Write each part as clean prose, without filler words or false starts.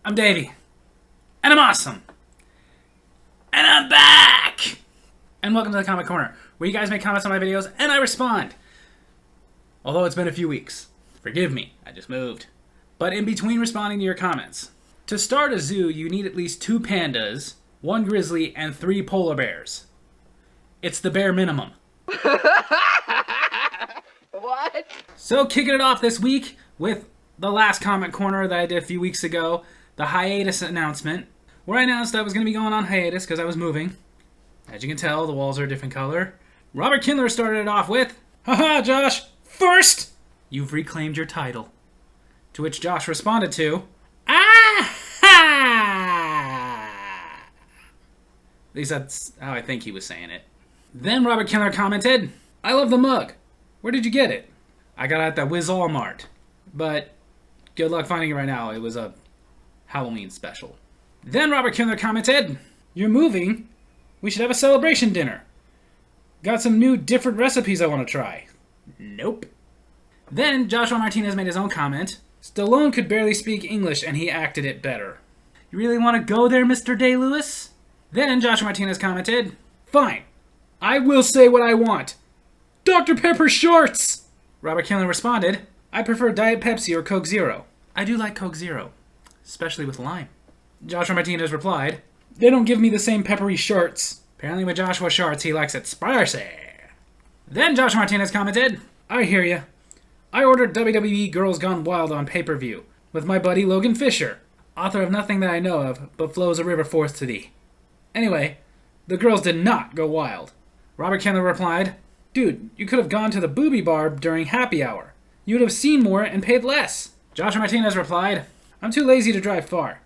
I'm Davey. And I'm awesome. And I'm back! And welcome to the Comic Corner, where you guys make comments on my videos and I respond. Although it's been a few weeks. Forgive me, I just moved. But in between responding to your comments, to start a zoo, you need at least 2 pandas, 1 grizzly, and 3 polar bears. It's the bare minimum. What? So kicking it off this week with the last Comic Corner that I did a few weeks ago, the hiatus announcement, where I announced I was going to be going on hiatus because I was moving. As you can tell, the walls are a different color. Robert Kindler started it off with, "Haha, Josh, first, you've reclaimed your title." To which Josh responded to, "Ah-ha!" At least that's how I think he was saying it. Then Robert Kindler commented, "I love the mug. Where did you get it?" "I got it at the Wiz-All-Mart. But good luck finding it right now. It was a Halloween special." Then Robert Kindler commented, "You're moving. We should have a celebration dinner. Got some new different recipes I want to try." Nope. Then Joshua Martinez made his own comment. "Stallone could barely speak English and he acted it better. You really want to go there, Mr. Day-Lewis?" Then Joshua Martinez commented, "Fine. I will say what I want. Dr. Pepper shorts!" Robert Kindler responded, "I prefer Diet Pepsi or Coke Zero. I do like Coke Zero, especially with lime." Joshua Martinez replied, "They don't give me the same peppery shorts." Apparently with Joshua Shorts, he likes it spicy. Then Joshua Martinez commented, "I hear ya. I ordered WWE Girls Gone Wild on pay-per-view with my buddy Logan Fisher, author of Nothing That I Know Of, But Flows a River Forth to Thee. Anyway, the girls did not go wild." Robert Kindler replied, "Dude, you could have gone to the booby bar during happy hour. You would have seen more and paid less." Joshua Martinez replied, "I'm too lazy to drive far,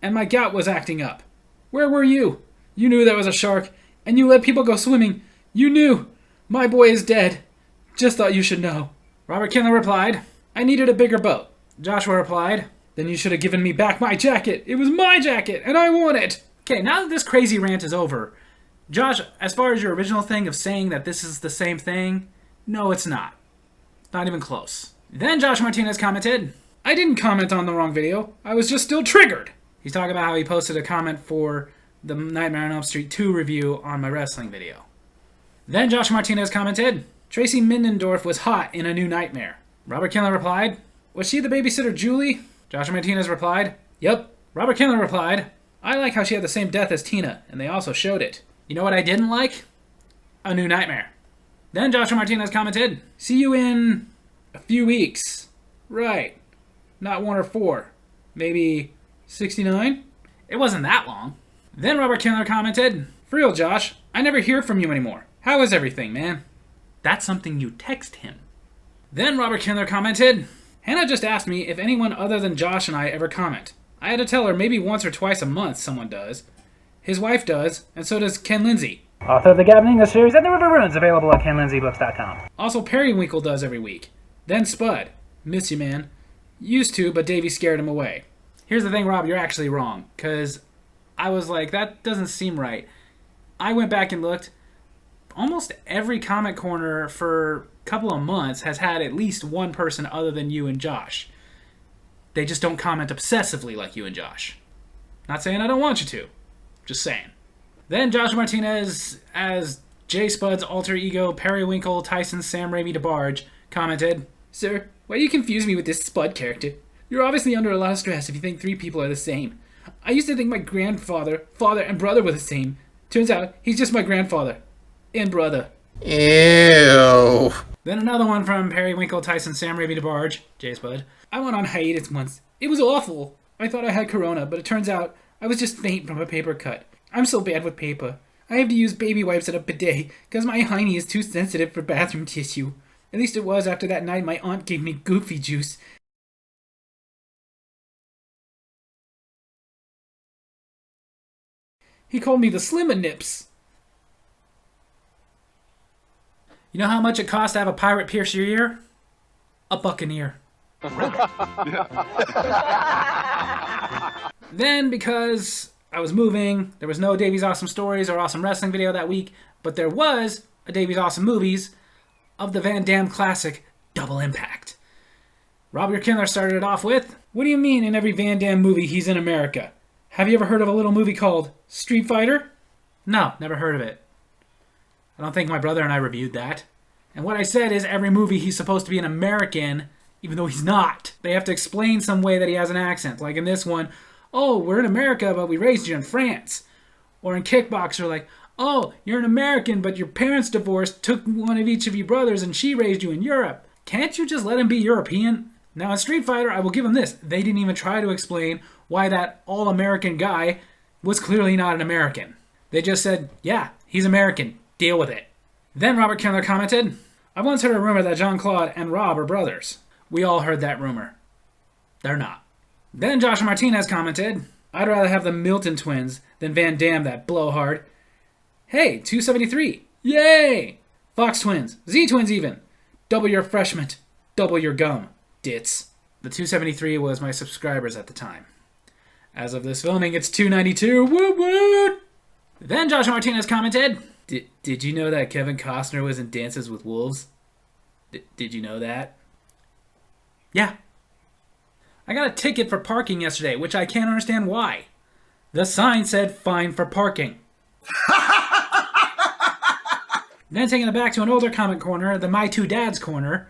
and my gout was acting up. Where were you? You knew there was a shark, and you let people go swimming. You knew. My boy is dead. Just thought you should know." Robert Kindler replied, "I needed a bigger boat." Joshua replied, "Then you should have given me back my jacket. It was my jacket, and I want it." Okay, now that this crazy rant is over, Josh, as far as your original thing of saying that this is the same thing, no, it's not. It's not even close. Then Josh Martinez commented, "I didn't comment on the wrong video. I was just still triggered." He's talking about how he posted a comment for the Nightmare on Elm Street 2 review on my wrestling video. Then Josh Martinez commented, "Tracy Mindendorf was hot in A New Nightmare." Robert Kindler replied, "Was she the babysitter Julie?" Josh Martinez replied, "Yep." Robert Kindler replied, "I like how she had the same death as Tina, and they also showed it. You know what I didn't like? A New Nightmare." Then Joshua Martinez commented, "See you in a few weeks. Right. Not 1 or 4. Maybe 69? It wasn't that long." Then Robert Kindler commented, "For real, Josh, I never hear from you anymore. How is everything, man?" That's something you text him. Then Robert Kindler commented, "Hannah just asked me if anyone other than Josh and I ever comment. I had to tell her maybe once or twice a month someone does. His wife does, and so does Ken Lindsay, author of the Gavin English series and The River Runes, available at kenlindsaybooks.com. Also, Periwinkle does every week. Then Spud. Miss you, man. Used to, but Davey scared him away." Here's the thing, Rob, you're actually wrong, because I was like, that doesn't seem right. I went back and looked. Almost every Comic Corner for a couple of months has had at least one person other than you and Josh. They just don't comment obsessively like you and Josh. Not saying I don't want you to. Just saying. Then Joshua Martinez, as J. Spud's alter ego, Periwinkle, Tyson, Sam Raimi DeBarge, commented, "Sir, why do you confuse me with this Spud character? You're obviously under a lot of stress if you think 3 people are the same. I used to think my grandfather, father, and brother were the same. Turns out, he's just my grandfather. And brother." Ew. Then another one from Periwinkle, Tyson, Sam Raimi DeBarge, J. Spud. "I went on hiatus once. It was awful. I thought I had corona, but it turns out I was just faint from a paper cut. I'm so bad with paper. I have to use baby wipes at a bidet because my hiney is too sensitive for bathroom tissue. At least it was after that night my aunt gave me goofy juice. He called me the Slimmer Nips." You know how much it costs to have a pirate pierce your ear? A buccaneer. Then, because I was moving, there was no Davey's Awesome Stories or Awesome Wrestling video that week, but there was a Davey's Awesome Movies of the Van Damme classic Double Impact. Robert Kindler started it off with, "What do you mean in every Van Damme movie he's in America? Have you ever heard of a little movie called Street Fighter?" No, never heard of it. I don't think my brother and I reviewed that. And what I said is every movie he's supposed to be an American, even though he's not. They have to explain some way that he has an accent. Like in this one, "Oh, we're in America, but we raised you in France." Or in Kickboxer, like, "Oh, you're an American, but your parents divorced, took one of each of your brothers, and she raised you in Europe. Can't you just let him be European?" Now in Street Fighter, I will give him this. They didn't even try to explain why that all-American guy was clearly not an American. They just said, yeah, he's American. Deal with it. Then Robert Kindler commented, "I once heard a rumor that Jean-Claude and Rob are brothers." We all heard that rumor. They're not. Then Joshua Martinez commented, "I'd rather have the Milton twins than Van Damme, that blowhard." Hey, 273. Yay! Fox twins. Z twins even. Double your refreshment. Double your gum. Dits. The 273 was my subscribers at the time. As of this filming, it's 292. Woot woot! Then Joshua Martinez commented, Did you know that Kevin Costner was in Dances with Wolves? Did you know that?" Yeah. I got a ticket for parking yesterday, which I can't understand why. The sign said "fine for parking." Then taking it back to an older comment corner, the My Two Dads corner,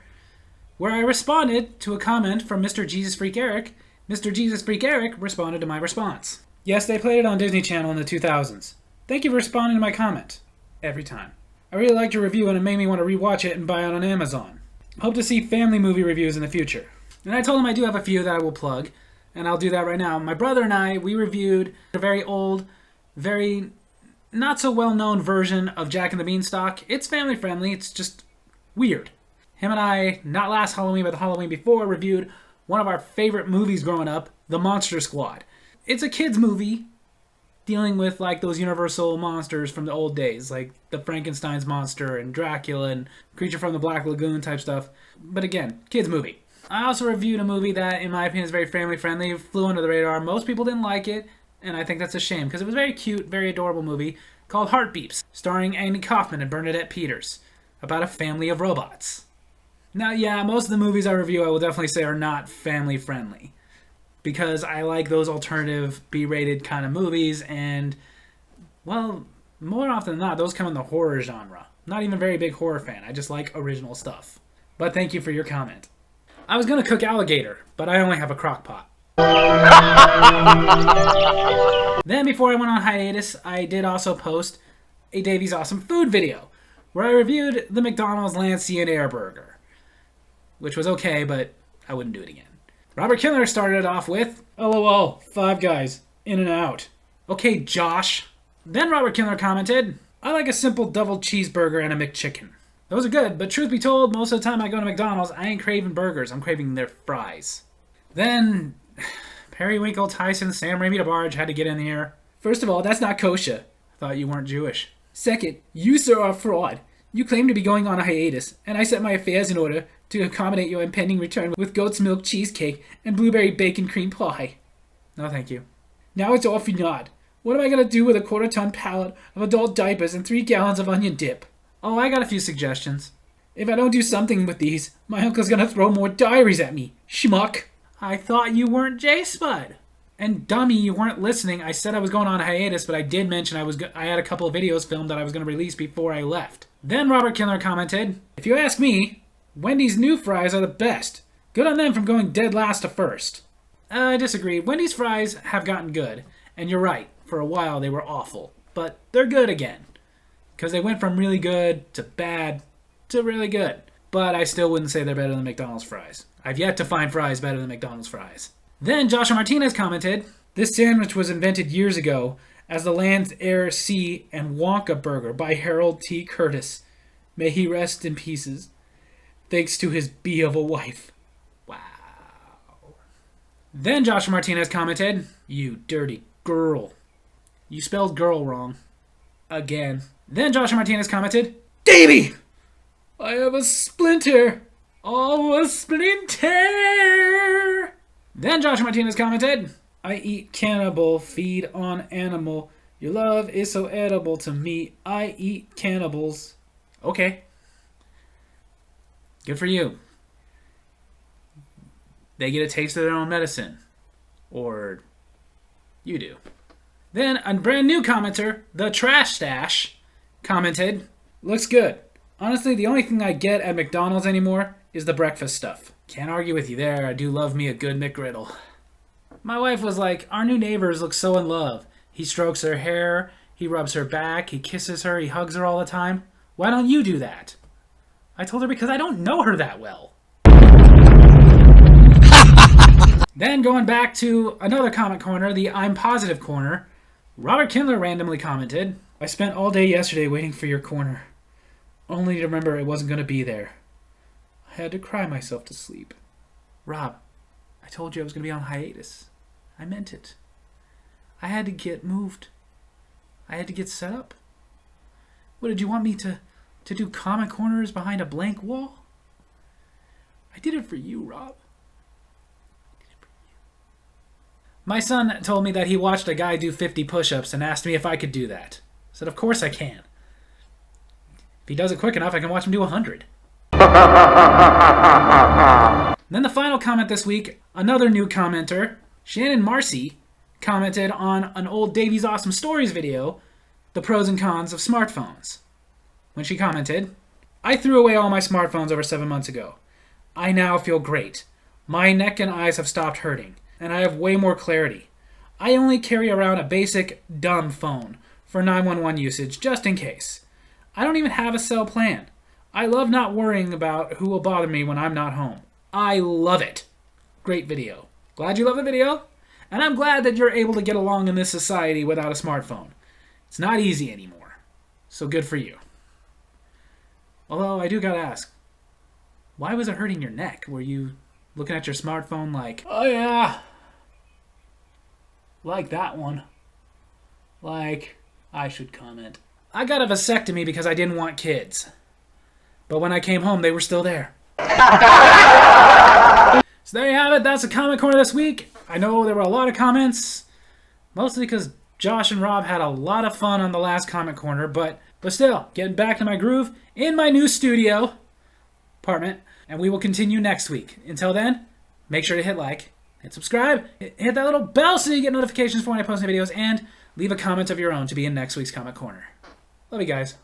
where I responded to a comment from Mr. Jesus Freak Eric. Mr. Jesus Freak Eric responded to my response. Yes, they played it on Disney Channel in the 2000s. Thank you for responding to my comment. Every time. I really liked your review and it made me want to rewatch it and buy it on Amazon. Hope to see family movie reviews in the future. And I told him I do have a few that I will plug, and I'll do that right now. My brother and I, we reviewed a very old, very not so well-known version of Jack and the Beanstalk. It's family friendly, it's just weird. Him and I, not last Halloween, but the Halloween before, reviewed one of our favorite movies growing up, The Monster Squad. It's a kid's movie dealing with like those Universal monsters from the old days, like the Frankenstein's monster and Dracula and Creature from the Black Lagoon type stuff. But again, kid's movie. I also reviewed a movie that, in my opinion, is very family friendly, flew under the radar. Most people didn't like it, and I think that's a shame, because it was a very cute, very adorable movie called Heartbeeps, starring Andy Kaufman and Bernadette Peters, about a family of robots. Now, yeah, most of the movies I review, I will definitely say, are not family friendly, because I like those alternative B-rated kind of movies, and, well, more often than not, those come in the horror genre. Not even a very big horror fan. I just like original stuff. But thank you for your comment. I was going to cook alligator, but I only have a crock pot. Then before I went on hiatus, I did also post a Davey's Awesome Food video, where I reviewed the McDonald's Land, Sea, and Air Burger, which was okay, but I wouldn't do it again. Robert Kindler started it off with, "LOL, Five Guys, in and out." Okay, Josh. Then Robert Kindler commented, "I like a simple double cheeseburger and a McChicken." Those are good, but truth be told, most of the time I go to McDonald's, I ain't craving burgers, I'm craving their fries. Then, Periwinkle, Tyson, Sam Raimi DeBarge had to get in here. First of all, that's not kosher. Thought you weren't Jewish. Second, you, sir, are a fraud. You claim to be going on a hiatus, and I set my affairs in order to accommodate your impending return with goat's milk cheesecake and blueberry bacon cream pie. No, thank you. Now it's all for naught. What am I going to do with a quarter-ton pallet of adult diapers and 3 gallons of onion dip? Oh, I got a few suggestions. If I don't do something with these, my uncle's gonna throw more diaries at me. Schmuck. I thought you weren't J-Spud. And dummy, you weren't listening. I said I was going on a hiatus, but I did mention I had a couple of videos filmed that I was going to release before I left. Then Robert Kindler commented, "If you ask me, Wendy's new fries are the best. Good on them from going dead last to first." I disagree. Wendy's fries have gotten good. And you're right. For a while they were awful. But they're good again. Because they went from really good to bad to really good. But I still wouldn't say they're better than McDonald's fries. I've yet to find fries better than McDonald's fries. Then Joshua Martinez commented, "This sandwich was invented years ago as the Land, Air, Sea, and Wonka Burger by Harold T. Curtis. May he rest in pieces. Thanks to his bee of a wife." Wow. Then Joshua Martinez commented, "You dirty girl. You spelled girl wrong. Again." Then Joshua Martinez commented, "Davey! I have a splinter. Oh, a splinter!" Then Joshua Martinez commented, "I eat cannibal, feed on animal. Your love is so edible to me. I eat cannibals." Okay. Good for you. They get a taste of their own medicine. Or you do. Then a brand new commenter, the Trash Stash, commented, looks good. Honestly, the only thing I get at McDonald's anymore is the breakfast stuff. Can't argue with you there. I do love me a good McGriddle. My wife was like, our new neighbors look so in love. He strokes her hair, he rubs her back, he kisses her, he hugs her all the time. Why don't you do that? I told her because I don't know her that well. Then going back to another comment corner, the I'm Positive corner, Robert Kindler randomly commented, I spent all day yesterday waiting for your corner, only to remember it wasn't going to be there. I had to cry myself to sleep. Rob, I told you I was going to be on hiatus. I meant it. I had to get moved. I had to get set up. What, did you want me to do comment corners behind a blank wall? I did it for you, Rob. My son told me that he watched a guy do 50 push-ups and asked me if I could do that. I said, of course I can. If he does it quick enough, I can watch him do 100. Then the final comment this week, another new commenter, Shannon Marcy, commented on an old Davey's Awesome Stories video, The Pros and Cons of Smartphones. When she commented, I threw away all my smartphones over 7 months ago. I now feel great. My neck and eyes have stopped hurting, and I have way more clarity. I only carry around a basic dumb phone for 911 usage just in case. I don't even have a cell plan. I love not worrying about who will bother me when I'm not home. I love it. Great video. Glad you love the video, and I'm glad that you're able to get along in this society without a smartphone. It's not easy anymore, so good for you. Although I do gotta ask, why was it hurting your neck? Were you looking at your smartphone like, oh yeah, like that one. Like, I should comment. I got a vasectomy because I didn't want kids. But when I came home, they were still there. So there you have it. That's the comment corner this week. I know there were a lot of comments, mostly because Josh and Rob had a lot of fun on the last comment corner, but still, getting back to my groove in my new studio apartment, and we will continue next week. Until then, make sure to hit like, hit subscribe, hit that little bell so you get notifications for when I post new videos, and leave a comment of your own to be in next week's comment corner. Love you guys.